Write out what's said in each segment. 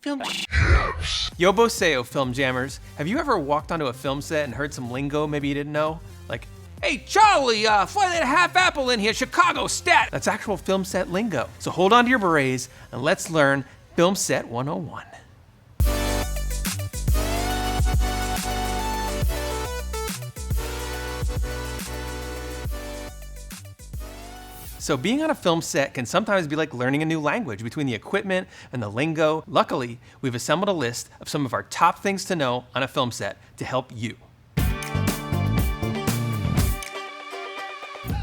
Film Yo Boseo, film jammers. Have you ever walked onto a film set and heard some lingo maybe you didn't know? Like, hey Charlie, fly that half apple in here, Chicago stat. That's actual film set lingo. So hold on to your berets and let's learn Film Set 101. So being on a film set can sometimes be like learning a new language between the equipment and the lingo. Luckily, we've assembled a list of some of our top things to know on a film set to help you.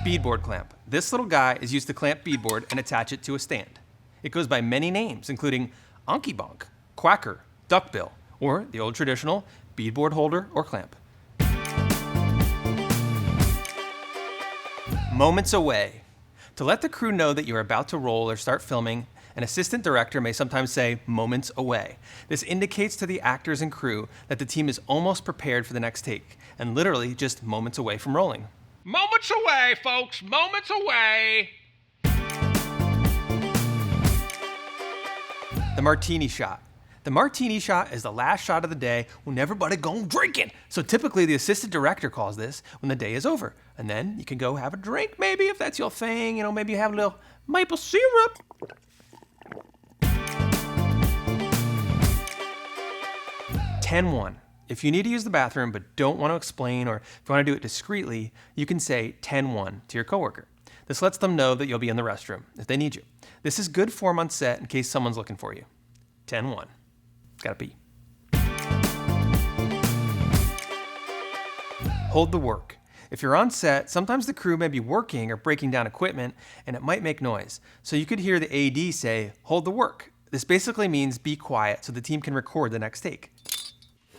Beadboard clamp. This little guy is used to clamp beadboard and attach it to a stand. It goes by many names, including Anki Bonk, Quacker, Duckbill, or the old traditional beadboard holder or clamp. Moments away. To let the crew know that you're about to roll or start filming, an assistant director may sometimes say moments away. This indicates to the actors and crew that the team is almost prepared for the next take, and literally just moments away from rolling. Moments away, folks, moments away. The Martini Shot. The Martini Shot is the last shot of the day when everybody gone drinking. So typically the assistant director calls this when the day is over. And then you can go have a drink maybe if that's your thing. You know, maybe you have a little maple syrup. "10-1. If you need to use the bathroom but don't want to explain, or if you want to do it discreetly, you can say 10-1 to your coworker. This lets them know that you'll be in the restroom if they need you. This is good form on set in case someone's looking for you. 10-1. Gotta pee. Hold the work. If you're on set, sometimes the crew may be working or breaking down equipment and it might make noise. So you could hear the AD say, hold the work. This basically means be quiet so the team can record the next take.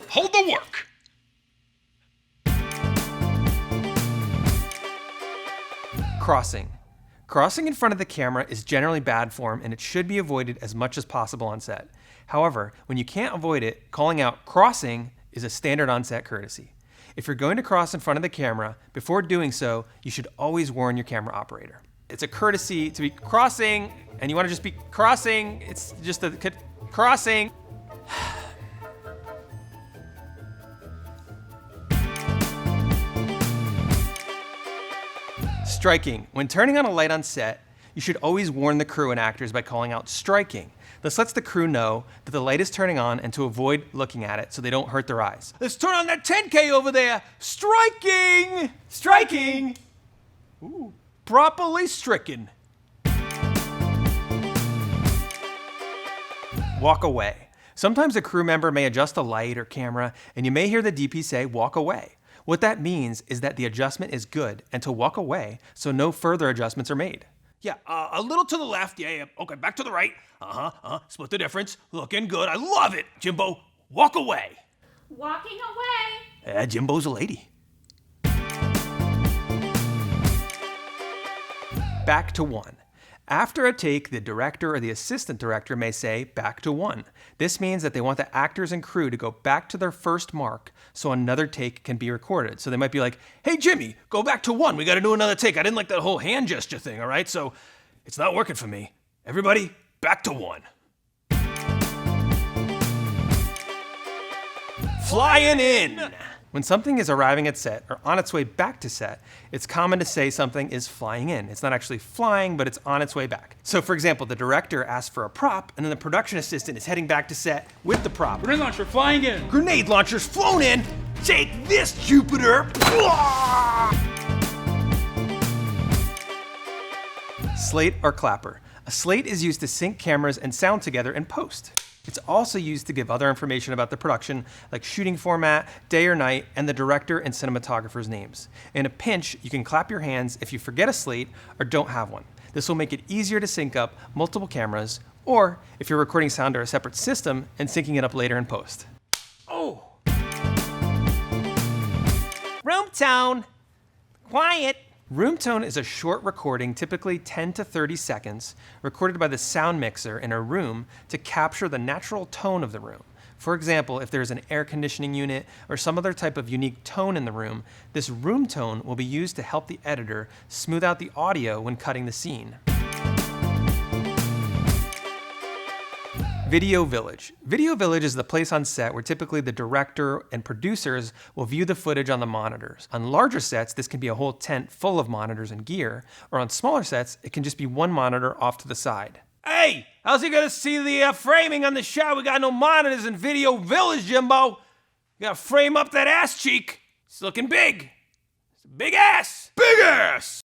Hold the work. Crossing. Crossing in front of the camera is generally bad form and it should be avoided as much as possible on set. However, when you can't avoid it, calling out crossing is a standard on-set courtesy. If you're going to cross in front of the camera, before doing so, you should always warn your camera operator. It's a courtesy to be crossing, and you want to just be crossing. It's just a crossing. Striking. When turning on a light on set, you should always warn the crew and actors by calling out striking. This lets the crew know that the light is turning on and to avoid looking at it so they don't hurt their eyes. Let's turn on that 10K over there. Striking! Striking! Ooh, properly stricken. Walk away. Sometimes a crew member may adjust a light or camera and you may hear the DP say walk away. What that means is that the adjustment is good and to walk away so no further adjustments are made. Yeah, a little to the left. Yeah. Okay, back to the right. Split the difference. Looking good. I love it. Jimbo, walk away. Walking away. Jimbo's a lady. Back to 1. After a take, the director or the assistant director may say back to 1. This means that they want the actors and crew to go back to their first mark so another take can be recorded. So they might be like, hey Jimmy, go back to 1. We got to do another take. I didn't like that whole hand gesture thing, all right? So it's not working for me. Everybody, back to 1. Flying in. When something is arriving at set or on its way back to set, it's common to say something is flying in. It's not actually flying, but it's on its way back. So for example, the director asks for a prop and then the production assistant is heading back to set with the prop. Grenade launcher flying in. Grenade launcher's flown in. Take this, Jupiter. Slate or clapper. A slate is used to sync cameras and sound together in post. It's also used to give other information about the production, like shooting format, day or night, and the director and cinematographer's names. In a pinch, you can clap your hands if you forget a slate or don't have one. This will make it easier to sync up multiple cameras, or if you're recording sound to a separate system and syncing it up later in post. Oh! Room tone! Quiet! Room tone is a short recording, typically 10 to 30 seconds, recorded by the sound mixer in a room to capture the natural tone of the room. For example, if there's an air conditioning unit or some other type of unique tone in the room, this room tone will be used to help the editor smooth out the audio when cutting the scene. Video Village. Video Village is the place on set where typically the director and producers will view the footage on the monitors. On larger sets, this can be a whole tent full of monitors and gear, or on smaller sets, it can just be one monitor off to the side. Hey, how's he gonna see the framing on the shot? We got no monitors in Video Village, Jimbo. You gotta frame up that ass cheek. It's looking big. It's a big ass. Big ass!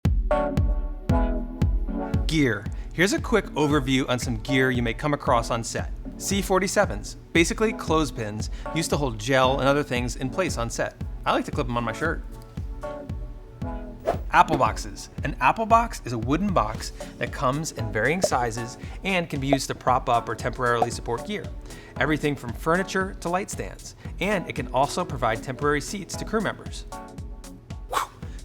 Gear. Here's a quick overview on some gear you may come across on set. C47s, basically clothespins used to hold gel and other things in place on set. I like to clip them on my shirt. Apple boxes. An apple box is a wooden box that comes in varying sizes and can be used to prop up or temporarily support gear. Everything from furniture to light stands. And it can also provide temporary seats to crew members.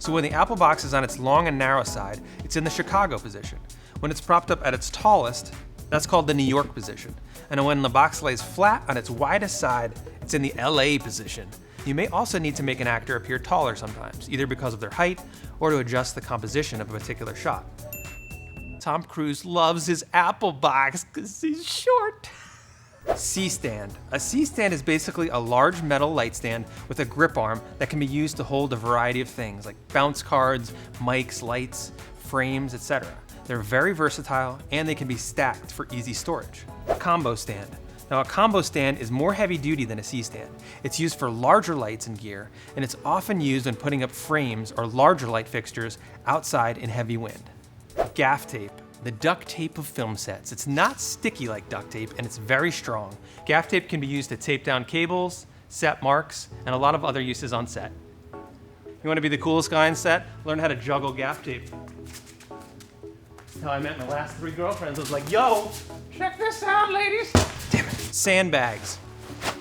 So when the apple box is on its long and narrow side, it's in the Chicago position. When it's propped up at its tallest, that's called the New York position. And when the box lays flat on its widest side, it's in the LA position. You may also need to make an actor appear taller sometimes, either because of their height or to adjust the composition of a particular shot. Tom Cruise loves his apple box because he's short. C-stand. A C-stand is basically a large metal light stand with a grip arm that can be used to hold a variety of things like bounce cards, mics, lights, frames, etc. They're very versatile and they can be stacked for easy storage. Combo stand. Now a combo stand is more heavy duty than a C-stand. It's used for larger lights and gear, and it's often used when putting up frames or larger light fixtures outside in heavy wind. Gaff tape. The duct tape of film sets. It's not sticky like duct tape and it's very strong. Gaff tape can be used to tape down cables, set marks, and a lot of other uses on set. You want to be the coolest guy on set? Learn how to juggle gaff tape. That's how I met my last 3 girlfriends. I was like, yo, check this out, ladies. Damn it. Sandbags,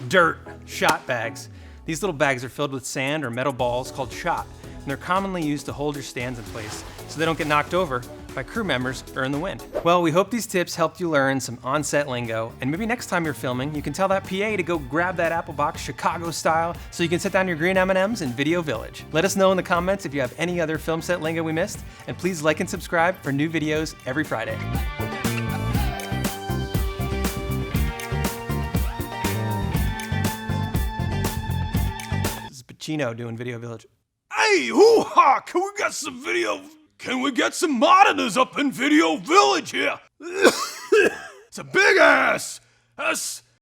dirt, shot bags. These little bags are filled with sand or metal balls called shot, and they're commonly used to hold your stands in place so they don't get knocked over by crew members or in the wind. Well, we hope these tips helped you learn some on-set lingo, and maybe next time you're filming, you can tell that PA to go grab that apple box Chicago style so you can set down your green M&Ms in Video Village. Let us know in the comments if you have any other film set lingo we missed, and please like and subscribe for new videos every Friday. This is Pacino doing Video Village. Hey, hoo-ha! Can we get some monitors up in Video Village here? It's a big ass!